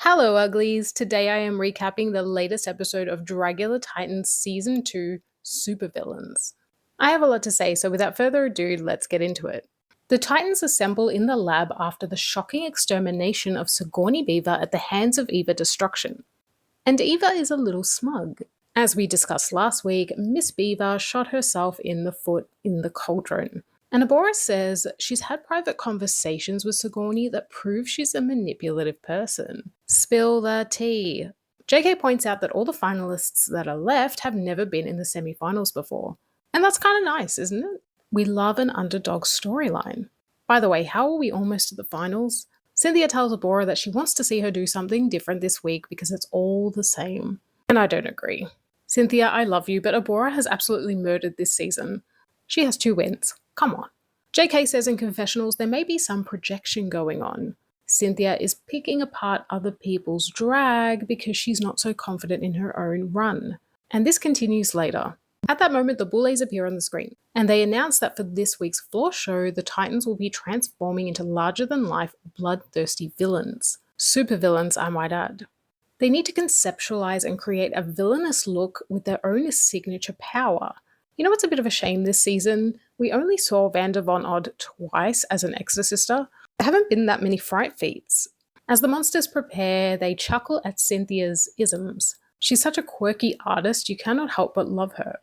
Hello, uglies. Today I am recapping the latest episode of Dragula Titans Season 2 Supervillains. I have a lot to say, so without further ado, let's get into it. The Titans assemble in the lab after the shocking extermination of Sigourney Beaver at the hands of Eva Destruction. And Eva is a little smug. As we discussed last week, Miss Beaver shot herself in the foot in the cauldron. And Abora says she's had private conversations with Sigourney that prove she's a manipulative person. Spill the tea. JK points out that all the finalists that are left have never been in the semi-finals before. And that's kind of nice, isn't it? We love an underdog storyline. By the way, how are we almost at the finals? Cynthia tells Abora that she wants to see her do something different this week because it's all the same. And I don't agree. Cynthia, I love you, but Abora has absolutely murdered this season. She has 2 wins. Come on. JK says in confessionals there may be some projection going on. Cynthia is picking apart other people's drag because she's not so confident in her own run. And this continues later. At that moment, the Boulets appear on the screen, and they announce that for this week's floor show, the Titans will be transforming into larger-than-life, bloodthirsty villains. Supervillains, I might add. They need to conceptualize and create a villainous look with their own signature power. You know what's a bit of a shame this season? We only saw Vander Von Odd twice as an exorcister. There haven't been that many fright feats. As the monsters prepare, they chuckle at Cynthia's isms. She's such a quirky artist, you cannot help but love her.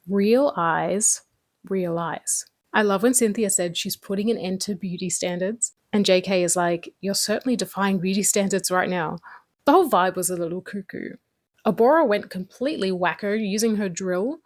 Real eyes, real eyes. I love when Cynthia said she's putting an end to beauty standards, and JK is like, you're certainly defying beauty standards right now. The whole vibe was a little cuckoo. Abora went completely wacko using her drill,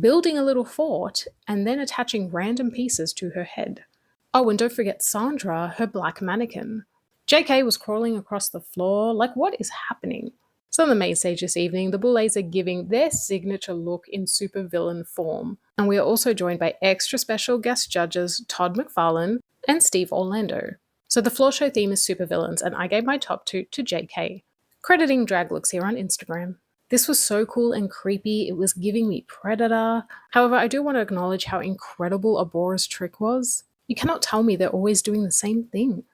building a little fort, and then attaching random pieces to her head. Oh, and don't forget Sandra, her black mannequin. JK was crawling across the floor, like what is happening? So on the main stage this evening, the Boulets are giving their signature look in supervillain form, and we are also joined by extra special guest judges Todd McFarlane and Steve Orlando. So the floor show theme is supervillains, and I gave my top 2 to JK, crediting Drag Looks here on Instagram. This was so cool and creepy, it was giving me Predator. However, I do want to acknowledge how incredible Abora's trick was. You cannot tell me they're always doing the same thing.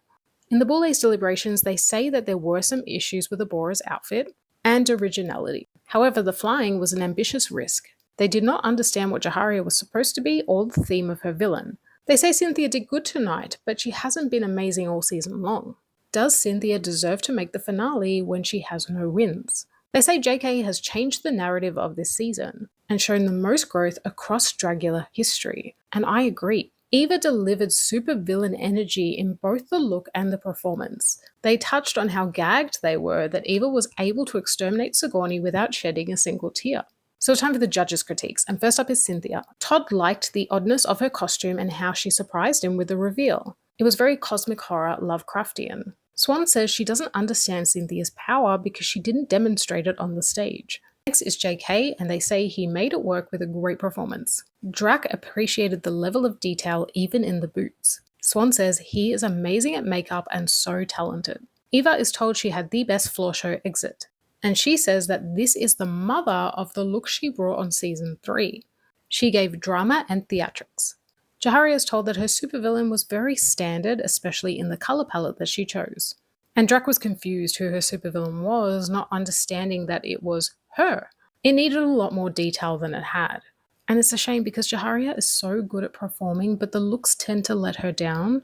In the Boulets' deliberations, they say that there were some issues with Abora's outfit and originality. However, the flying was an ambitious risk. They did not understand what Jaharia was supposed to be or the theme of her villain. They say Cynthia did good tonight, but she hasn't been amazing all season long. Does Cynthia deserve to make the finale when she has no wins? They say JK has changed the narrative of this season and shown the most growth across Dragula history, and I agree. Eva delivered supervillain energy in both the look and the performance. They touched on how gagged they were that Eva was able to exterminate Sigourney without shedding a single tear. So time for the judges' critiques, and first up is Cynthia. Todd liked the oddness of her costume and how she surprised him with the reveal. It was very cosmic horror Lovecraftian. Swan says she doesn't understand Cynthia's power because she didn't demonstrate it on the stage. Next is JK, and they say he made it work with a great performance. Drac appreciated the level of detail even in the boots. Swan says he is amazing at makeup and so talented. Eva is told she had the best floor show exit, and she says that this is the mother of the look she brought on season 3. She gave drama and theatrics. Jaharia is told that her supervillain was very standard, especially in the color palette that she chose. And Drac was confused who her supervillain was, not understanding that it was her. It needed a lot more detail than it had. And it's a shame because Jaharia is so good at performing, but the looks tend to let her down,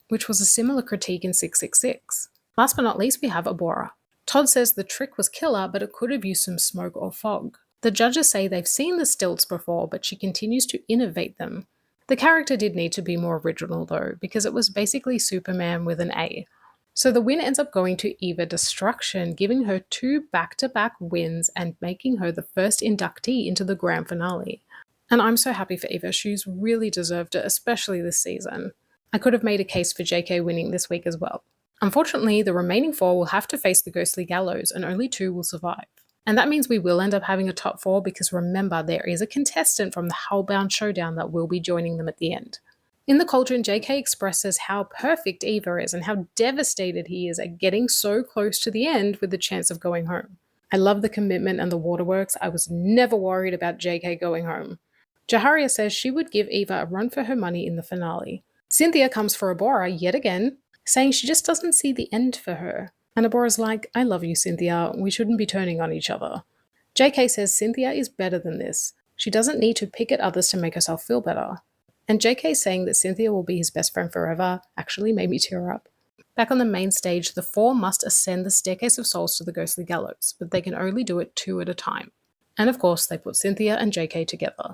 which was a similar critique in 666. Last but not least, we have Abora. Todd says the trick was killer, but it could have used some smoke or fog. The judges say they've seen the stilts before, but she continues to innovate them. The character did need to be more original though, because it was basically Superman with an A. So the win ends up going to Eva Destruction, giving her 2 back-to-back wins and making her the first inductee into the grand finale. And I'm so happy for Eva, she's really deserved it, especially this season. I could have made a case for JK winning this week as well. Unfortunately, the remaining 4 will have to face the ghostly gallows and only 2 will survive. And that means we will end up having a top 4 because remember, there is a contestant from the Hellbound Showdown that will be joining them at the end. In the cauldron, JK expresses how perfect Eva is and how devastated he is at getting so close to the end with the chance of going home. I love the commitment and the waterworks. I was never worried about JK going home. Jaharia says she would give Eva a run for her money in the finale. Cynthia comes for Abora yet again, saying she just doesn't see the end for her. And Abora's like, I love you, Cynthia. We shouldn't be turning on each other. JK says Cynthia is better than this. She doesn't need to pick at others to make herself feel better. And JK saying that Cynthia will be his best friend forever actually made me tear up. Back on the main stage, the four must ascend the Staircase of Souls to the Ghostly Gallows, but they can only do it 2 at a time. And of course, they put Cynthia and JK together.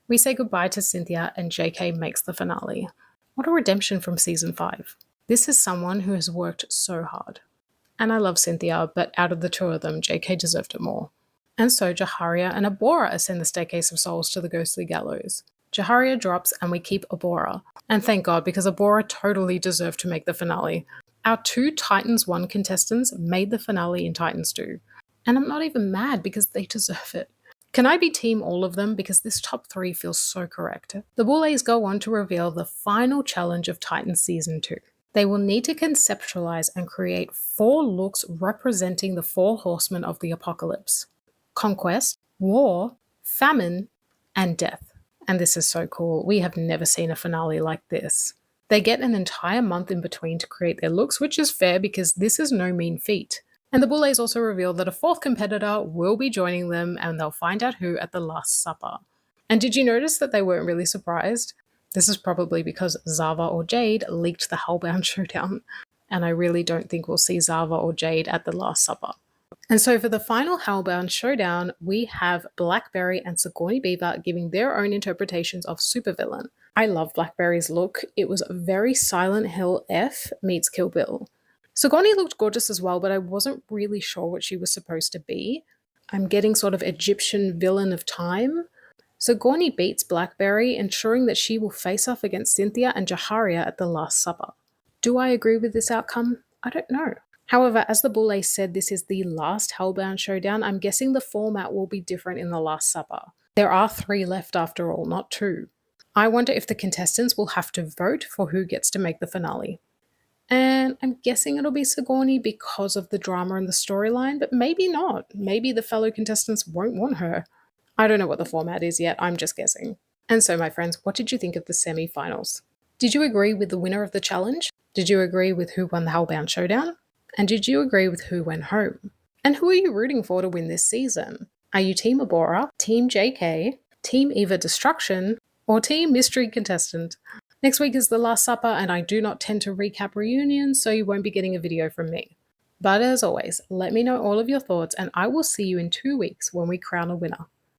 We say goodbye to Cynthia and JK makes the finale. What a redemption from season 5. This is someone who has worked so hard. And I love Cynthia, but out of the 2 of them, JK deserved it more. And so Jaharia and Abora ascend the Staircase of Souls to the Ghostly Gallows. Jaharia drops and we keep Abora. And thank God, because Abora totally deserved to make the finale. Our 2 Titans 1 contestants made the finale in Titans 2. And I'm not even mad because they deserve it. Can I be team all of them? Because this top 3 feels so correct. The Boulets go on to reveal the final challenge of Titans Season 2. They will need to conceptualize and create 4 looks representing the 4 horsemen of the apocalypse: conquest, war, famine, and death. And this is so cool. We have never seen a finale like this. They get an entire month in between to create their looks, which is fair because this is no mean feat. And the Boulets also reveal that a 4th competitor will be joining them and they'll find out who at the Last Supper. And did you notice that they weren't really surprised? This is probably because Zava or Jade leaked the Hellbound showdown. And I really don't think we'll see Zava or Jade at the Last Supper. And so for the final Hellbound showdown, we have Blackberry and Sigourney Beaver giving their own interpretations of Supervillain. I love Blackberry's look. It was very Silent Hill F meets Kill Bill. Sigourney looked gorgeous as well, but I wasn't really sure what she was supposed to be. I'm getting sort of Egyptian villain of time. Sigourney beats Blackberry, ensuring that she will face off against Cynthia and Jaharia at the Last Supper. Do I agree with this outcome? I don't know. However, as the Boulets said this is the last Hellbound showdown, I'm guessing the format will be different in the Last Supper. There are 3 left after all, not 2. I wonder if the contestants will have to vote for who gets to make the finale. And I'm guessing it'll be Sigourney because of the drama and the storyline, but maybe not. Maybe the fellow contestants won't want her. I don't know what the format is yet, I'm just guessing. And so, my friends, what did you think of the semi-finals? Did you agree with the winner of the challenge? Did you agree with who won the Hellbound showdown? And did you agree with who went home? And who are you rooting for to win this season? Are you Team Abora, Team JK, Team Eva Destruction, or Team Mystery Contestant? Next week is the Last Supper, and I do not tend to recap reunions, so you won't be getting a video from me. But as always, let me know all of your thoughts, and I will see you in 2 weeks when we crown a winner.